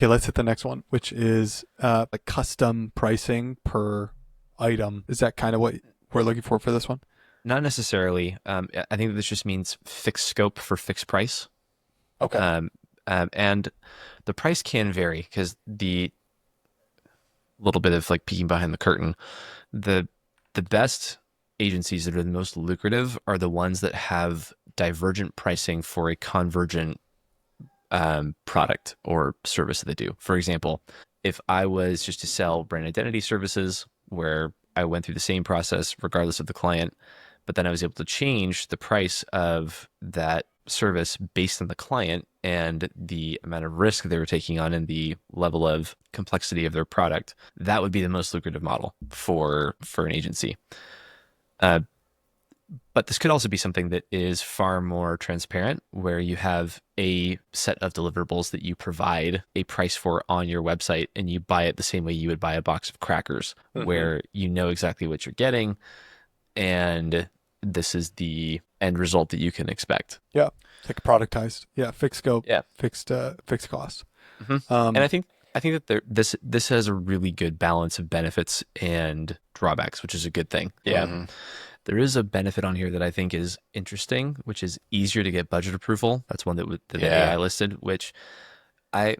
Okay, let's hit the next one, which is like custom pricing per item. Is that kind of what we're looking for this one? Not necessarily. I think that this just means fixed scope for fixed price. Okay. Um, and the price can vary because the little bit of like peeking behind the curtain, the the best agencies that are the most lucrative are the ones that have divergent pricing for a convergent product or service that they do. For example, if I was just to sell brand identity services where I went through the same process regardless of the client, but then I was able to change the price of that service based on the client and the amount of risk they were taking on and the level of complexity of their product, that would be the most lucrative model for an agency. Uh, but this could also be something that is far more transparent, where you have a set of deliverables that you provide a price for on your website, and you buy it the same way you would buy a box of crackers, Mm-hmm. where you know exactly what you're getting, and this is the end result that you can expect. Yeah. Like productized. Yeah. Fixed scope, Yeah. fixed cost. hmm And Um, I think that this has a really good balance of benefits and drawbacks, which is a good thing. Yeah. mhm. There is a benefit on here that I think is interesting, which is easier to get budget approval. That's one that the AI Yeah. listed, which I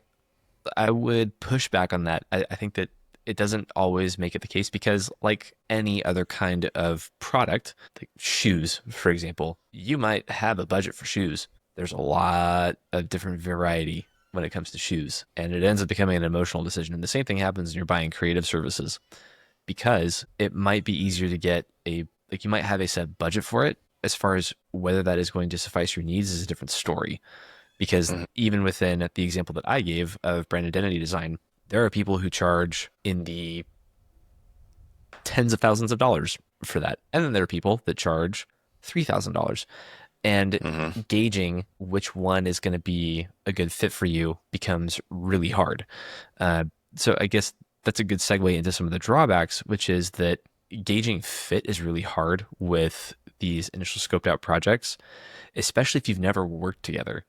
I would push back on that. I think that it doesn't always make it the case because, like any other kind of product, like shoes, for example, you might have a budget for shoes. There's a lot of different variety when it comes to shoes, and it ends up becoming an emotional decision. And the same thing happens when you're buying creative services because it might be easier to get a like you might have a set budget for it. As far as whether that is going to suffice your needs is a different story, because Mhm. even within the example that I gave of brand identity design, there are people who charge in the tens of thousands of dollars for that. And then there are people that charge $3,000. And Mhm. gauging which one is going to be a good fit for you becomes really hard. Uh, so I guess that's a good segue into some of the drawbacks, which is that gauging fit is really hard with these initial scoped out projects, especially if you've never worked together.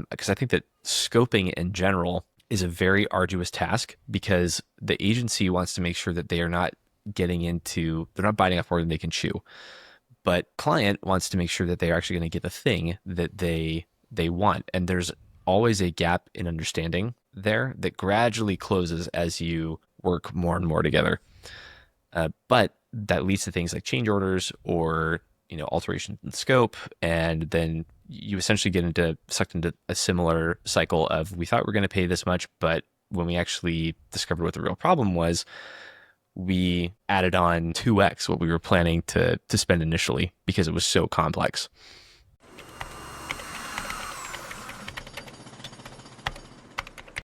Because I think that scoping in general is a very arduous task because the agency wants to make sure that they're not biting off more than they can chew. But client wants to make sure that they're actually going to get the thing that they want. And there's always a gap in understanding there that gradually closes as you work more and more together. But that leads to things like change orders or alterations in scope, and then you essentially sucked into a similar cycle of we thought we were going to pay this much, but when we actually discovered what the real problem was, we added on 2x what we were planning to spend initially because it was so complex.